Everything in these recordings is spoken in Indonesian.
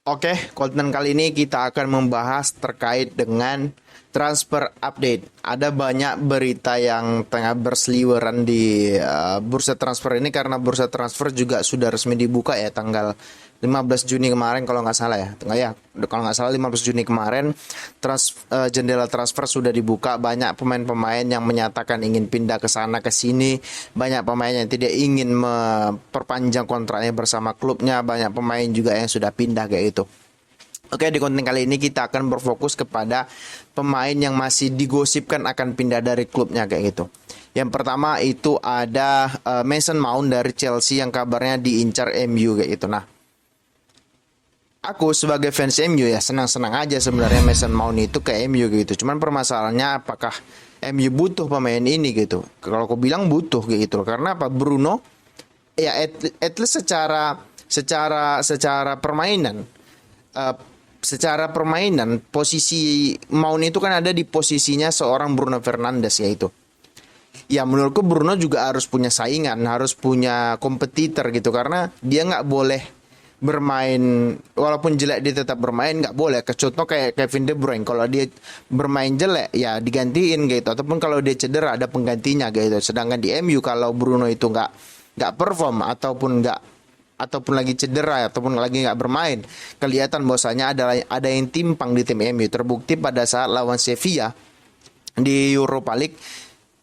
Oke, konten kali ini kita akan membahas terkait dengan transfer update. Ada banyak berita yang tengah berseliweran di bursa transfer ini karena bursa transfer juga sudah resmi dibuka ya tanggal 15 Juni kemarin kalau nggak salah ya. Kalau nggak salah 15 Juni kemarin jendela transfer sudah dibuka. Banyak pemain-pemain yang menyatakan ingin pindah ke sana ke sini. Banyak pemain yang tidak ingin memperpanjang kontraknya bersama klubnya. Banyak pemain juga yang sudah pindah kayak itu. Oke, di konten kali ini kita akan berfokus kepada pemain yang masih digosipkan akan pindah dari klubnya kayak gitu. Yang pertama itu ada Mason Mount dari Chelsea yang kabarnya diincar MU kayak gitu. Nah, aku sebagai fans MU ya senang-senang aja sebenarnya Mason Mount itu ke MU gitu. Cuman permasalahannya apakah MU butuh pemain ini gitu. Kalau aku bilang butuh gitu. Karena apa? Bruno ya at least secara permainan posisi Mount itu kan ada di posisinya seorang Bruno Fernandes yaitu. Ya menurutku Bruno juga harus punya saingan, harus punya kompetitor gitu karena dia nggak boleh bermain walaupun jelek dia tetap bermain nggak boleh. Contoh kayak Kevin De Bruyne kalau dia bermain jelek ya digantiin gitu ataupun kalau dia cedera ada penggantinya gitu. Sedangkan di MU kalau Bruno itu nggak perform ataupun lagi cedera ataupun lagi nggak bermain kelihatan bahwasanya ada yang timpang di tim MU. Terbukti pada saat lawan Sevilla di Europa League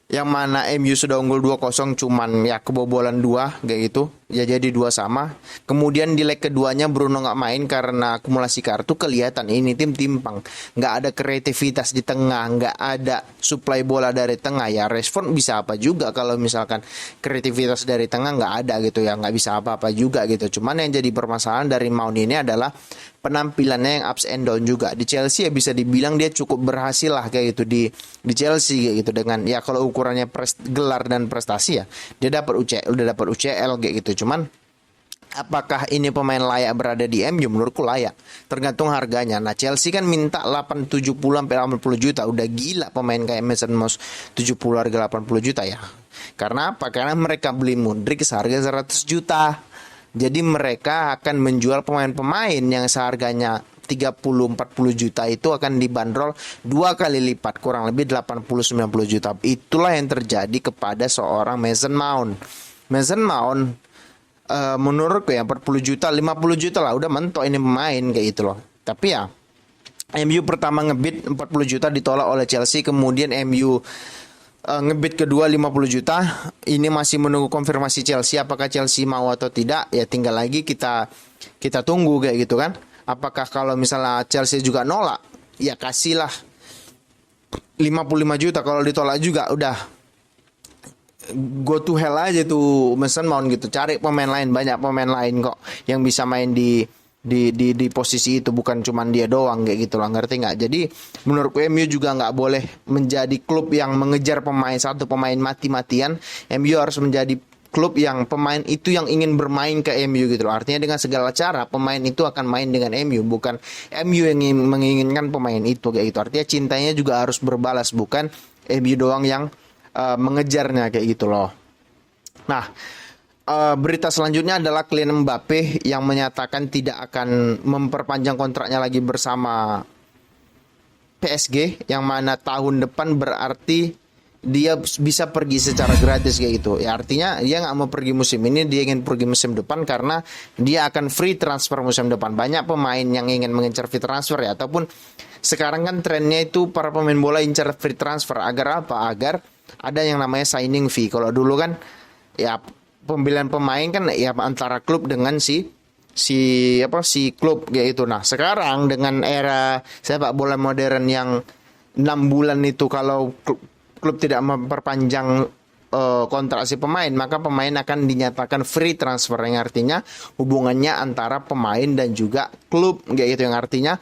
yang mana MU sudah unggul 2-0 cuman ya kebobolan 2 kayak gitu. Ya jadi 2 sama. Kemudian di leg keduanya Bruno nggak main karena akumulasi kartu. Kelihatan ini tim timpang. Nggak ada kreativitas di tengah, nggak ada supply bola dari tengah. Ya Rashford bisa apa juga kalau misalkan kreativitas dari tengah nggak ada gitu ya, nggak bisa apa-apa juga gitu. Cuman yang jadi permasalahan dari Mount ini adalah penampilannya yang ups and down juga. Di Chelsea ya bisa dibilang dia cukup berhasil lah kayak gitu di Chelsea kayak gitu dengan ya kalau ukurannya gelar dan prestasi ya dia udah dapat UCL kayak gitu. Cuman apakah ini pemain layak berada di MU? Menurutku layak. Tergantung harganya. Nah, Chelsea kan minta 70 sampai 80 juta. Udah gila pemain kayak Mason Mount 70 harga 80 juta ya. Karena apa? Karena mereka beli Mudryk seharga 100 juta. Jadi mereka akan menjual pemain-pemain yang seharganya 30-40 juta itu akan dibanderol 2 kali lipat, kurang lebih 80-90 juta. Itulah yang terjadi kepada seorang Mason Mount. Mason Mount menurutku ya 40 juta 50 juta lah udah mentok ini pemain kayak gitu loh. Tapi ya MU pertama ngebid 40 juta ditolak oleh Chelsea, kemudian MU ngebid kedua 50 juta. Ini masih menunggu konfirmasi Chelsea apakah Chelsea mau atau tidak. Ya tinggal lagi kita tunggu kayak gitu kan. Apakah kalau misalnya Chelsea juga nolak ya kasihlah 55 juta, kalau ditolak juga udah go to hell aja tuh Mason Mount gitu. Cari pemain lain, banyak pemain lain kok yang bisa main di posisi itu, bukan cuman dia doang kayak gitu lah, ngerti nggak? Jadi menurutku MU juga nggak boleh menjadi klub yang mengejar satu pemain mati-matian. MU harus menjadi klub yang pemain itu yang ingin bermain ke MU gitu loh. Artinya dengan segala cara pemain itu akan main dengan MU, bukan MU yang menginginkan pemain itu kayak gitu. Artinya cintanya juga harus berbalas, bukan MU doang yang mengejarnya kayak gitu loh. Nah, berita selanjutnya adalah Kylian Mbappe yang menyatakan tidak akan memperpanjang kontraknya lagi bersama PSG, yang mana tahun depan berarti dia bisa pergi secara gratis kayak gitu. Ya artinya dia nggak mau pergi musim ini, dia ingin pergi musim depan karena dia akan free transfer musim depan. Banyak pemain yang ingin mengincar free transfer ya, ataupun sekarang kan trennya itu para pemain bola incar free transfer agar apa? Agar ada yang namanya signing fee. Kalau dulu kan ya pembelian pemain kan ya antara klub dengan si klub kayak itu. Nah, sekarang dengan era sepak bola modern yang 6 bulan itu kalau klub tidak memperpanjang kontrak si pemain, maka pemain akan dinyatakan free transfer, yang artinya hubungannya antara pemain dan juga klub kayak gitu, yang artinya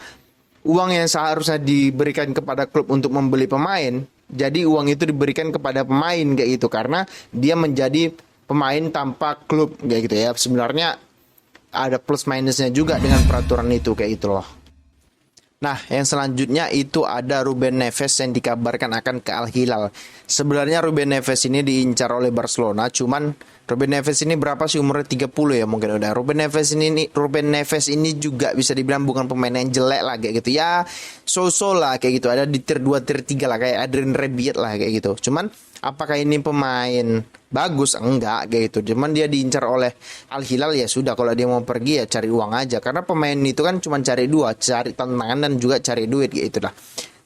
uang yang seharusnya diberikan kepada klub untuk membeli pemain, jadi uang itu diberikan kepada pemain kayak gitu karena dia menjadi pemain tanpa klub kayak gitu ya. Sebenarnya ada plus minusnya juga dengan peraturan itu kayak gitu loh. Nah, yang selanjutnya itu ada Ruben Neves yang dikabarkan akan ke Al Hilal. Sebenarnya Ruben Neves ini diincar oleh Barcelona, cuman Ruben Neves ini berapa sih umurnya, 30 ya mungkin udah. Ruben Neves ini juga bisa dibilang bukan pemain yang jelek lah kayak gitu. Ya so-so lah kayak gitu. Ada di tier 2 tier 3 lah kayak Adrien Rabiot lah kayak gitu. Cuman apakah ini pemain bagus? Enggak kayak gitu. Cuman dia diincar oleh Al Hilal, ya sudah, kalau dia mau pergi ya cari uang aja. Karena pemain itu kan cuma cari dua, cari tantangan dan juga cari duit gitu lah.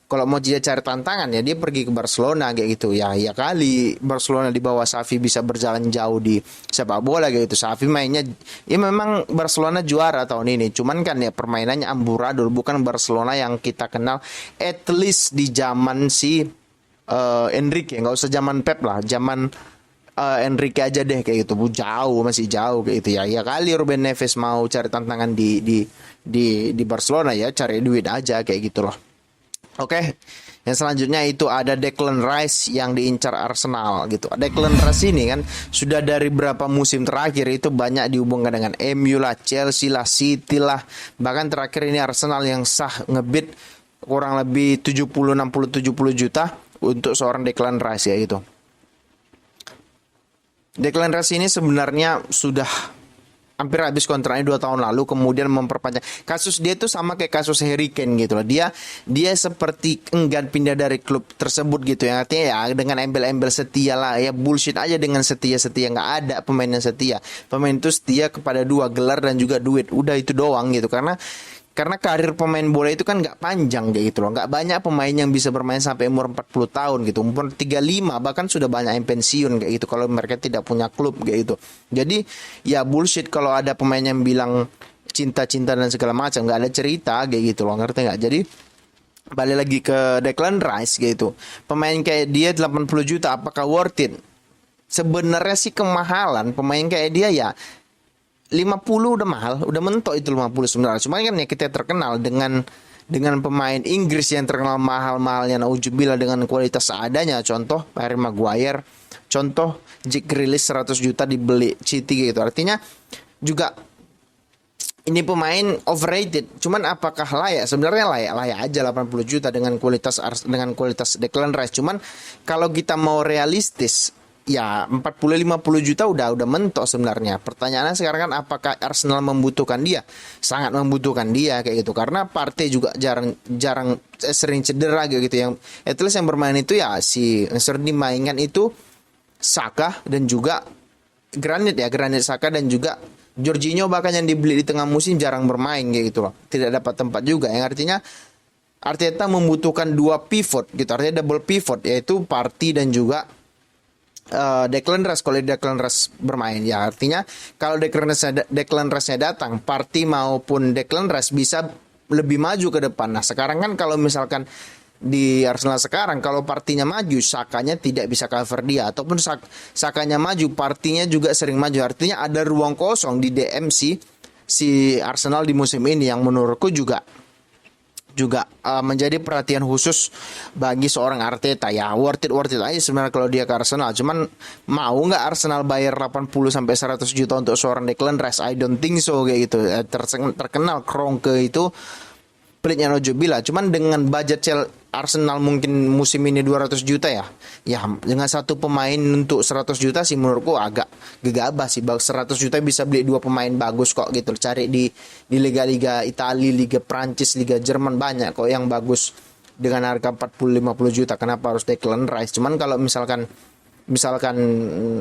Kalau mau dia cari tantangan ya dia pergi ke Barcelona kayak gitu. Ya kali Barcelona di bawah Xavi bisa berjalan jauh di sepak bola kayak gitu. Xavi mainnya ya memang Barcelona juara tahun ini. Cuman kan ya permainannya amburadul, bukan Barcelona yang kita kenal at least di zaman si Enrique, nggak usah zaman Pep lah, zaman Enrique aja deh kayak gitu. Jauh, masih jauh kayak gitu ya. Ya kali Ruben Neves mau cari tantangan di Barcelona ya, cari duit aja kayak gitu loh. Oke, yang selanjutnya itu ada Declan Rice yang diincar Arsenal gitu. Declan Rice ini kan sudah dari berapa musim terakhir itu banyak dihubungkan dengan MU lah, Chelsea lah, City lah. Bahkan terakhir ini Arsenal yang sah ngebid kurang lebih 70 60 70 juta untuk seorang Declan Rice ya gitu. Declan Rice ini sebenarnya sudah hampir habis kontraknya 2 tahun lalu, kemudian memperpanjang. Kasus dia itu sama kayak kasus Harry Kane gitu loh. Dia seperti enggan pindah dari klub tersebut gitu ya. Artinya ya dengan embel-embel setia lah ya, bullshit aja dengan setia-setia. Nggak ada pemain yang setia. Pemain itu setia kepada 2 gelar dan juga duit. Udah itu doang gitu. Karena karir pemain bola itu kan nggak panjang kayak gitu loh. Nggak banyak pemain yang bisa bermain sampai umur 40 tahun gitu. Umur 35 bahkan sudah banyak yang pensiun kayak gitu kalau mereka tidak punya klub kayak gitu. Jadi ya bullshit kalau ada pemain yang bilang cinta-cinta dan segala macam. Nggak ada cerita kayak gitu loh, ngerti nggak? Jadi balik lagi ke Declan Rice gitu. Pemain kayak dia 80 juta apakah worth it? Sebenarnya sih kemahalan. Pemain kayak dia ya 50 udah mahal, udah mentok itu 50 sebenarnya. Cuma kan ya kita terkenal dengan pemain Inggris yang terkenal mahal-mahalnya, nauzubillah, dengan kualitas seadanya. Contoh Harry Maguire, contoh Jack Grealish 100 juta dibeli City gitu. Artinya juga ini pemain overrated. Cuman apakah layak? Sebenarnya layak aja 80 juta dengan kualitas Declan Rice. Cuman kalau kita mau realistis, ya 40-50 juta udah mentok sebenarnya. Pertanyaannya sekarang kan apakah Arsenal membutuhkan dia? Sangat membutuhkan dia kayak gitu. Karena Partey juga sering cedera gitu. Yang at least yang bermain itu ya si sering dimainkan itu Saka dan juga Granit Saka dan juga Jorginho, bahkan yang dibeli di tengah musim jarang bermain kayak gitu loh. Tidak dapat tempat juga. Yang artinya Arteta membutuhkan 2 pivot gitu. Artinya double pivot, yaitu Partey dan juga Declan Rice. Kalau Declan Rice bermain ya artinya kalau Declan Rice-nya datang, Partey maupun Declan Rice bisa lebih maju ke depan. Nah sekarang kan kalau misalkan di Arsenal sekarang, kalau Partey-nya maju, Sakanya tidak bisa cover dia, ataupun Sakanya maju, Partey-nya juga sering maju. Artinya ada ruang kosong di DMC si Arsenal di musim ini yang menurutku juga menjadi perhatian khusus bagi seorang Arteta. Ya worth it aja sebenarnya kalau dia ke Arsenal. Cuman mau nggak Arsenal bayar 80 sampai 100 juta untuk seorang Declan Rice? I don't think so kayak gitu. Terkenal Kroenke itu pelitnya nauzubillah. Cuman dengan budget Arsenal mungkin musim ini 200 juta ya. Ya dengan satu pemain untuk 100 juta sih menurutku agak gegabah sih. 100 juta bisa beli 2 pemain bagus kok gitu. Cari di liga-liga Italia, Liga Prancis, Liga Jerman banyak kok yang bagus dengan harga 40-50 juta. Kenapa harus Declan Rice? Cuman kalau misalkan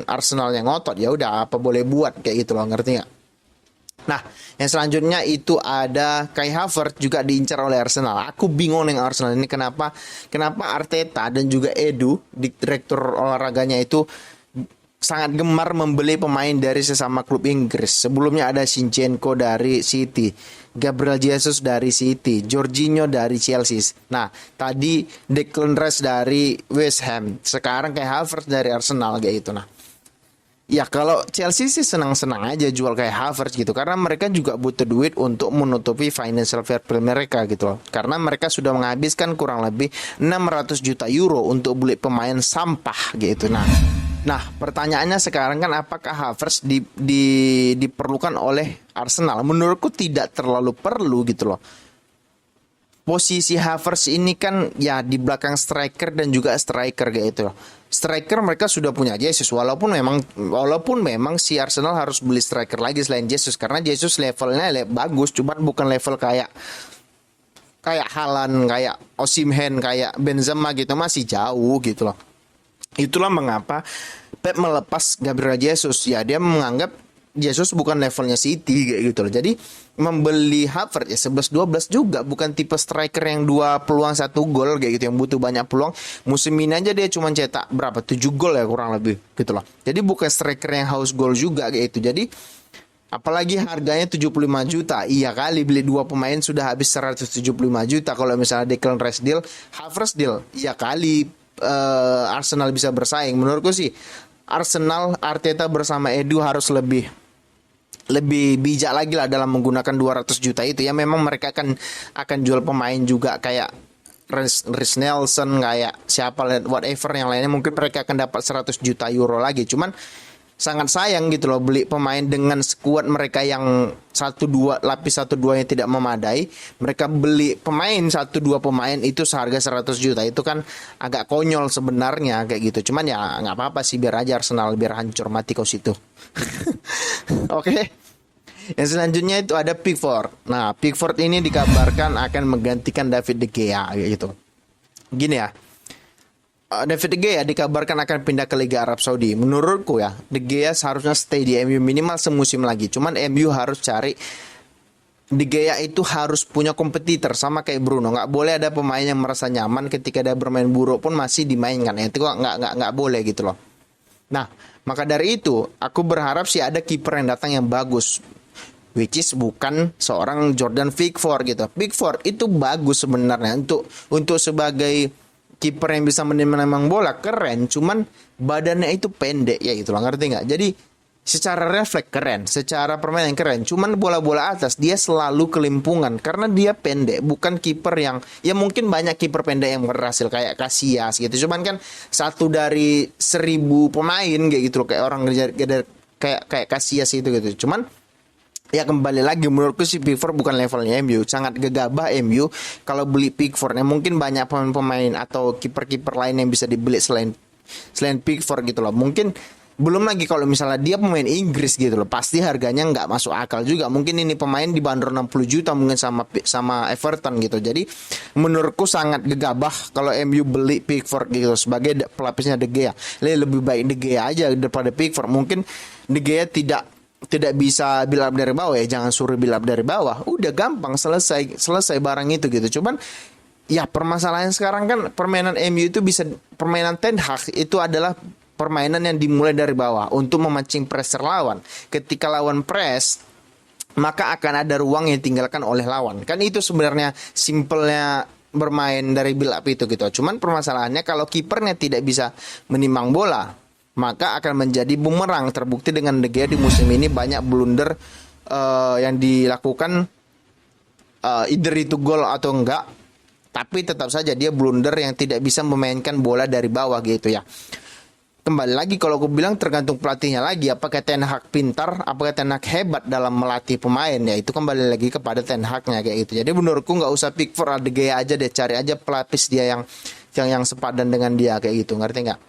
Arsenal yang ngotot ya udah apa boleh buat kayak gitu loh, ngerti nggak? Nah, yang selanjutnya itu ada Kai Havertz juga diincar oleh Arsenal. Aku bingung dengan Arsenal ini kenapa Arteta dan juga Edu, direktur olahraganya itu sangat gemar membeli pemain dari sesama klub Inggris. Sebelumnya ada Zinchenko dari City, Gabriel Jesus dari City, Jorginho dari Chelsea. Nah, tadi Declan Rice dari West Ham. Sekarang Kai Havertz dari Arsenal kayak gitu. Nah, ya kalau Chelsea sih senang-senang aja jual kayak Havertz gitu, karena mereka juga butuh duit untuk menutupi financial fair play mereka gitu loh. Karena mereka sudah menghabiskan kurang lebih 600 juta euro untuk beli pemain sampah gitu. Nah pertanyaannya sekarang kan apakah Havertz diperlukan oleh Arsenal? Menurutku tidak terlalu perlu gitu loh. Posisi Havertz ini kan ya di belakang striker dan juga striker kayak gitu loh. striker mereka sudah punya Jesus, walaupun memang si Arsenal harus beli striker lagi selain Jesus, karena Jesus levelnya bagus, cuman bukan level kayak Haaland, kayak Osimhen, kayak Benzema gitu, masih jauh gitu loh. Itulah mengapa Pep melepas Gabriel Jesus. Ya dia menganggap Jesus bukan levelnya City kayak gitu loh. Jadi membeli Havertz ya 11-12 juga, bukan tipe striker yang 2 peluang 1 gol kayak gitu, yang butuh banyak peluang. Musim ini aja dia cuma cetak berapa? 7 gol ya kurang lebih gitu loh. Jadi bukan striker yang haus gol juga kayak gitu. Jadi apalagi harganya 75 juta. Iya kali beli 2 pemain sudah habis 175 juta. Kalau misalnya Declan Rice deal, Havertz deal, iya kali Arsenal bisa bersaing. Menurutku sih Arsenal, Arteta bersama Edu harus lebih bijak lagi lah dalam menggunakan 200 juta itu. Ya memang mereka akan jual pemain juga kayak Reiss Nelson, kayak siapa whatever yang lainnya, mungkin mereka akan dapat 100 juta euro lagi. Cuman sangat sayang gitu loh beli pemain dengan skuad mereka yang 1-2 lapis 1-2 yang tidak memadai. Mereka beli pemain 1-2 pemain itu seharga 100 juta. Itu kan agak konyol sebenarnya kayak gitu. Cuman ya nggak apa-apa sih, biar aja Arsenal biar hancur mati kau situ. Oke. Yang selanjutnya itu ada Pickford. Nah, Pickford ini dikabarkan akan menggantikan David De Gea gitu. Gini ya. David De Gea dikabarkan akan pindah ke Liga Arab Saudi. Menurutku ya, De Gea seharusnya stay di MU minimal semusim lagi. Cuman MU harus cari, De Gea itu harus punya kompetitor sama kayak Bruno. Nggak boleh ada pemain yang merasa nyaman ketika dia bermain buruk pun masih dimainkan. Itu kok nggak boleh gitu loh. Nah, maka dari itu aku berharap sih ada kiper yang datang yang bagus, which is bukan seorang Jordan Pickford gitu. Pickford itu bagus sebenarnya untuk sebagai kiper yang bisa menembak bola, keren, cuman badannya itu pendek ya, itulah, ngerti nggak? Jadi secara refleks keren, secara permainan keren, cuman bola-bola atas dia selalu kelimpungan karena dia pendek. Bukan kiper yang, ya mungkin banyak kiper pendek yang berhasil kayak Casillas gitu, cuman kan satu dari 1000 pemain kayak gitu loh, kayak orang kayak Casillas itu gitu. Cuman ya kembali lagi, menurutku si Pickford bukan levelnya MU. Sangat gegabah MU kalau beli Pickford. Ya mungkin banyak pemain atau kiper-kiper lain yang bisa dibeli selain Pickford gitu loh. Mungkin belum lagi kalau misalnya dia pemain Inggris gitu loh, pasti harganya nggak masuk akal juga. Mungkin ini pemain dibanderol 60 juta mungkin sama Everton gitu. Jadi menurutku sangat gegabah kalau MU beli Pickford gitu sebagai pelapisnya De Gea. Lebih baik De Gea aja daripada Pickford. Mungkin De Gea tidak bisa build up dari bawah, ya jangan suruh build up dari bawah, udah gampang selesai barang itu gitu. Cuman ya permasalahan sekarang kan permainan MU itu permainan Ten Hag itu adalah permainan yang dimulai dari bawah untuk memancing pressure lawan. Ketika lawan press, maka akan ada ruang yang ditinggalkan oleh lawan. Kan itu sebenarnya simpelnya bermain dari build up itu gitu. Cuman permasalahannya kalau kipernya tidak bisa menimbang bola, maka akan menjadi bumerang. Terbukti dengan De Gea di musim ini banyak blunder yang dilakukan, either itu gol atau enggak, tapi tetap saja dia blunder yang tidak bisa memainkan bola dari bawah gitu ya. Kembali lagi kalau aku bilang tergantung pelatihnya lagi, apakah Ten Hag pintar, apakah Ten Hag hebat dalam melatih pemain, ya itu kembali lagi kepada Ten Hagnya kayak gitu. Jadi menurutku nggak usah Pickford, De Gea aja deh, cari aja pelapis dia yang sepadan dengan dia kayak gitu, ngerti nggak?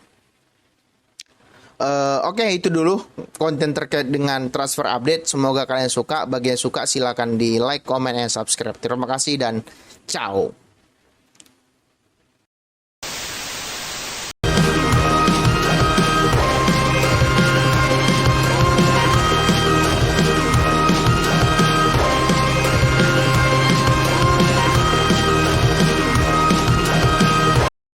Oke, itu dulu konten terkait dengan transfer update. Semoga kalian suka. Bagi yang suka silakan di like, comment, dan subscribe. Terima kasih dan ciao.